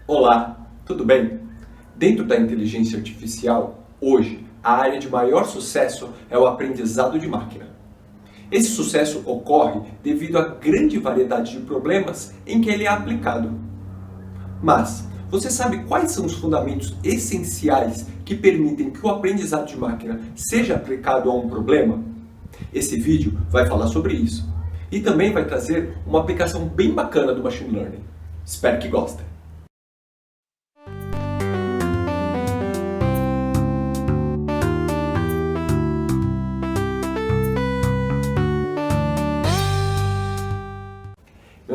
Olá, tudo bem? Dentro da inteligência artificial, hoje, a área de maior sucesso é o aprendizado de máquina. Esse sucesso ocorre devido à grande variedade de problemas em que ele é aplicado. Mas, você sabe quais são os fundamentos essenciais que permitem que o aprendizado de máquina seja aplicado a um problema? Esse vídeo vai falar sobre isso. E também vai trazer uma aplicação bem bacana do Machine Learning. Espero que gostem.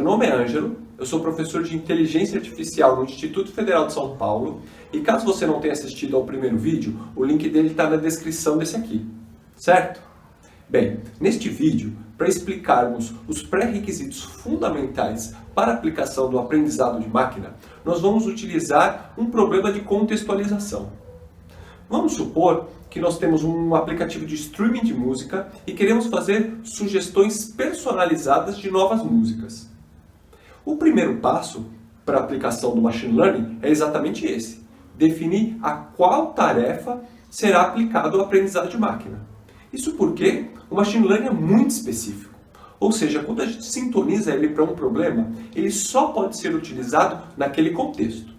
Meu nome é Ângelo, eu sou professor de Inteligência Artificial no Instituto Federal de São Paulo e caso você não tenha assistido ao primeiro vídeo, o link dele está na descrição desse aqui, certo? Bem, neste vídeo, para explicarmos os pré-requisitos fundamentais para a aplicação do aprendizado de máquina, nós vamos utilizar um problema de contextualização. Vamos supor que nós temos um aplicativo de streaming de música e queremos fazer sugestões personalizadas de novas músicas. O primeiro passo para a aplicação do Machine Learning é exatamente esse: definir a qual tarefa será aplicado ao aprendizado de máquina. Isso porque o Machine Learning é muito específico. Ou seja, quando a gente sintoniza ele para um problema, ele só pode ser utilizado naquele contexto.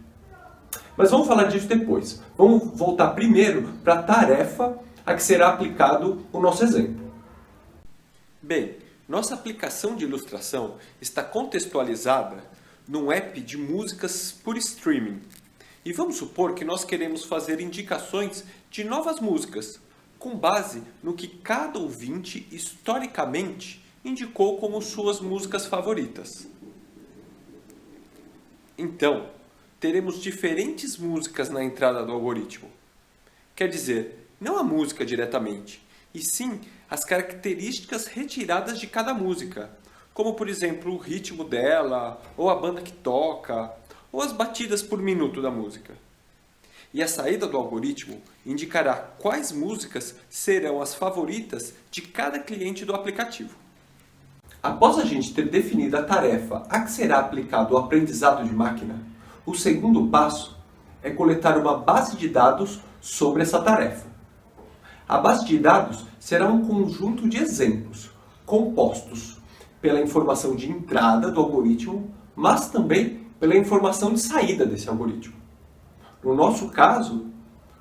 Mas vamos falar disso depois. Vamos voltar primeiro para a tarefa a que será aplicado o nosso exemplo. Bem, nossa aplicação de ilustração está contextualizada num app de músicas por streaming. E vamos supor que nós queremos fazer indicações de novas músicas, com base no que cada ouvinte historicamente indicou como suas músicas favoritas. Então, teremos diferentes músicas na entrada do algoritmo. Quer dizer, não a música diretamente, e sim as características retiradas de cada música, como por exemplo o ritmo dela, ou a banda que toca, ou as batidas por minuto da música. E a saída do algoritmo indicará quais músicas serão as favoritas de cada cliente do aplicativo. Após a gente ter definido a tarefa a que será aplicado o aprendizado de máquina, o segundo passo é coletar uma base de dados sobre essa tarefa. A base de dados será um conjunto de exemplos, compostos pela informação de entrada do algoritmo, mas também pela informação de saída desse algoritmo. No nosso caso,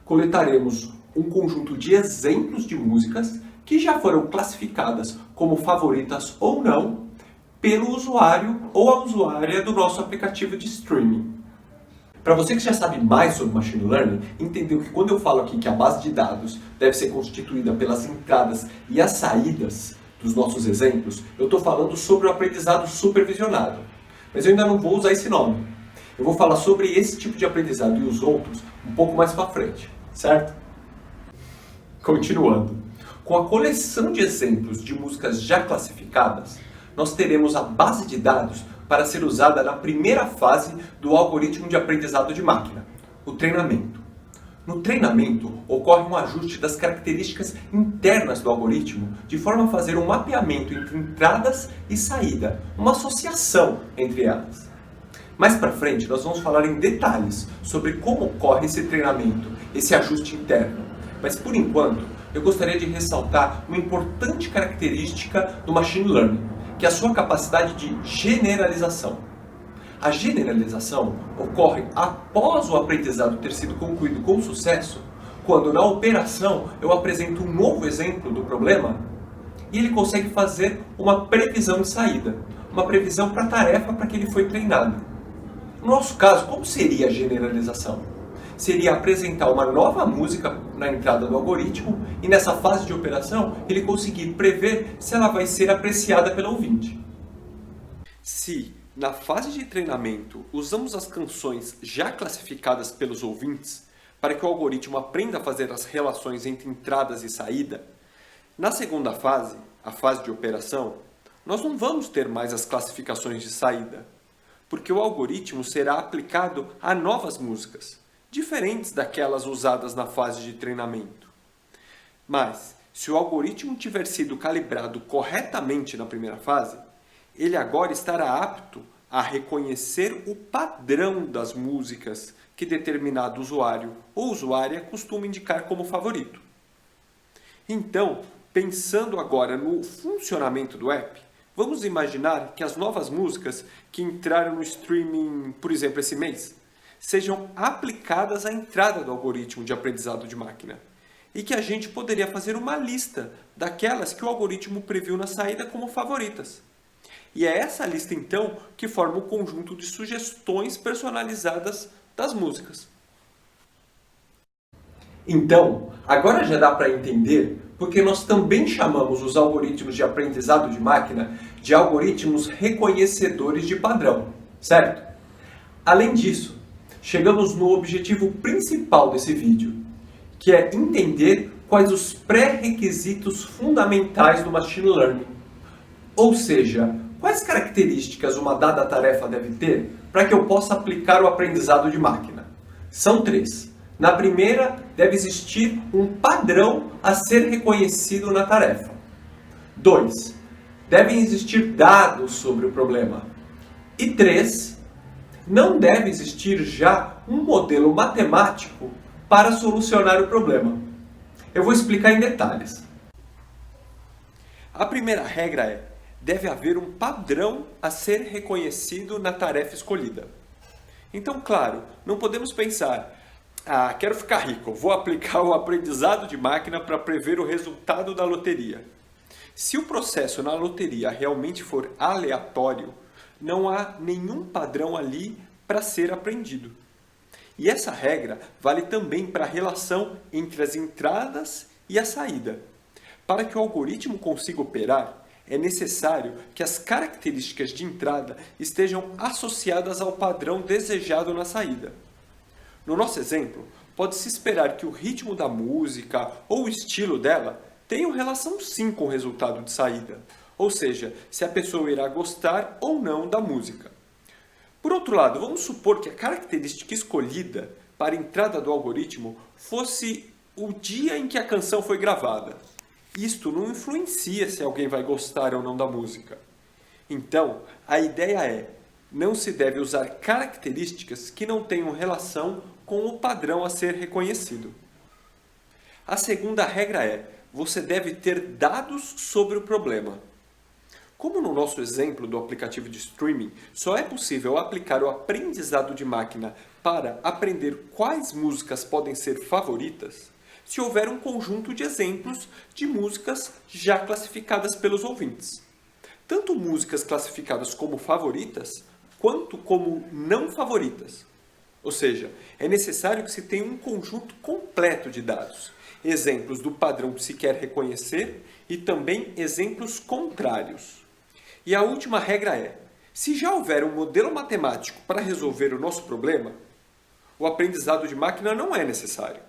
coletaremos um conjunto de exemplos de músicas que já foram classificadas como favoritas ou não pelo usuário ou a usuária do nosso aplicativo de streaming. Para você que já sabe mais sobre Machine Learning, entendeu que quando eu falo aqui que a base de dados deve ser constituída pelas entradas e as saídas dos nossos exemplos, eu estou falando sobre o aprendizado supervisionado. Mas eu ainda não vou usar esse nome. Eu vou falar sobre esse tipo de aprendizado e os outros um pouco mais para frente, certo? Continuando. Com a coleção de exemplos de músicas já classificadas, nós teremos a base de dados para ser usada na primeira fase do algoritmo de aprendizado de máquina, o treinamento. No treinamento, ocorre um ajuste das características internas do algoritmo, de forma a fazer um mapeamento entre entradas e saída, uma associação entre elas. Mais para frente, nós vamos falar em detalhes sobre como ocorre esse treinamento, esse ajuste interno. Mas por enquanto, eu gostaria de ressaltar uma importante característica do Machine Learning, que é a sua capacidade de generalização. A generalização ocorre após o aprendizado ter sido concluído com sucesso, quando na operação eu apresento um novo exemplo do problema e ele consegue fazer uma previsão de saída, uma previsão para a tarefa para que ele foi treinado. No nosso caso, como seria a generalização? Seria apresentar uma nova música na entrada do algoritmo e nessa fase de operação ele conseguir prever se ela vai ser apreciada pelo ouvinte. Se na fase de treinamento usamos as canções já classificadas pelos ouvintes para que o algoritmo aprenda a fazer as relações entre entradas e saída, na segunda fase, a fase de operação, nós não vamos ter mais as classificações de saída, porque o algoritmo será aplicado a novas músicas, diferentes daquelas usadas na fase de treinamento. Mas, se o algoritmo tiver sido calibrado corretamente na primeira fase, ele agora estará apto a reconhecer o padrão das músicas que determinado usuário ou usuária costuma indicar como favorito. Então, pensando agora no funcionamento do app, vamos imaginar que as novas músicas que entraram no streaming, por exemplo, esse mês, sejam aplicadas à entrada do algoritmo de aprendizado de máquina e que a gente poderia fazer uma lista daquelas que o algoritmo previu na saída como favoritas. E é essa lista, então, que forma o conjunto de sugestões personalizadas das músicas. Então, agora já dá para entender porque nós também chamamos os algoritmos de aprendizado de máquina de algoritmos reconhecedores de padrão, certo? Além disso, chegamos no objetivo principal desse vídeo, que é entender quais os pré-requisitos fundamentais do Machine Learning. Ou seja, quais características uma dada tarefa deve ter para que eu possa aplicar o aprendizado de máquina? São 3. Na primeira, deve existir um padrão a ser reconhecido na tarefa. 2. Devem existir dados sobre o problema. E 3. Não deve existir já um modelo matemático para solucionar o problema. Eu vou explicar em detalhes. A primeira regra é: deve haver um padrão a ser reconhecido na tarefa escolhida. Então, claro, não podemos pensar: quero ficar rico, vou aplicar o aprendizado de máquina para prever o resultado da loteria. Se o processo na loteria realmente for aleatório, não há nenhum padrão ali para ser aprendido. E essa regra vale também para a relação entre as entradas e a saída. Para que o algoritmo consiga operar, é necessário que as características de entrada estejam associadas ao padrão desejado na saída. No nosso exemplo, pode-se esperar que o ritmo da música ou o estilo dela tenham relação sim com o resultado de saída, ou seja, se a pessoa irá gostar ou não da música. Por outro lado, vamos supor que a característica escolhida para a entrada do algoritmo fosse o dia em que a canção foi gravada. Isto não influencia se alguém vai gostar ou não da música. Então, a ideia é: não se deve usar características que não tenham relação com o padrão a ser reconhecido. A segunda regra é: você deve ter dados sobre o problema. Como no nosso exemplo do aplicativo de streaming, só é possível aplicar o aprendizado de máquina para aprender quais músicas podem ser favoritas, se houver um conjunto de exemplos de músicas já classificadas pelos ouvintes. Tanto músicas classificadas como favoritas, quanto como não favoritas. Ou seja, é necessário que se tenha um conjunto completo de dados, exemplos do padrão que se quer reconhecer e também exemplos contrários. E a última regra é: se já houver um modelo matemático para resolver o nosso problema, o aprendizado de máquina não é necessário.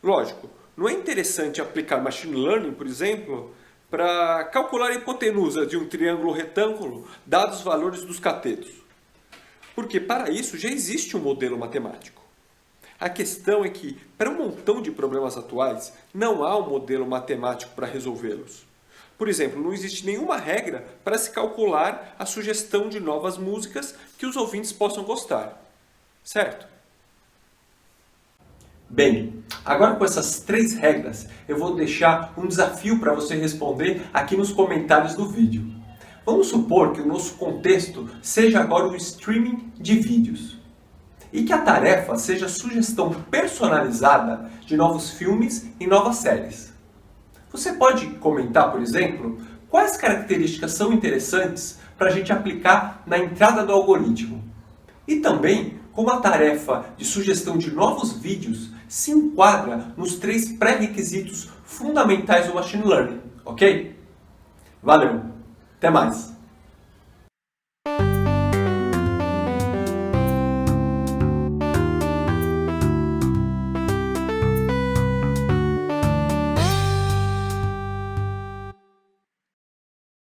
Lógico, não é interessante aplicar Machine Learning, por exemplo, para calcular a hipotenusa de um triângulo retângulo, dados os valores dos catetos. Porque para isso já existe um modelo matemático. A questão é que, para um montão de problemas atuais, não há um modelo matemático para resolvê-los. Por exemplo, não existe nenhuma regra para se calcular a sugestão de novas músicas que os ouvintes possam gostar. Certo? Bem, agora com essas 3 regras, eu vou deixar um desafio para você responder aqui nos comentários do vídeo. Vamos supor que o nosso contexto seja agora o streaming de vídeos e que a tarefa seja a sugestão personalizada de novos filmes e novas séries. Você pode comentar, por exemplo, quais características são interessantes para a gente aplicar na entrada do algoritmo. E também como a tarefa de sugestão de novos vídeos se enquadra nos 3 pré-requisitos fundamentais do Machine Learning, ok? Valeu! Até mais!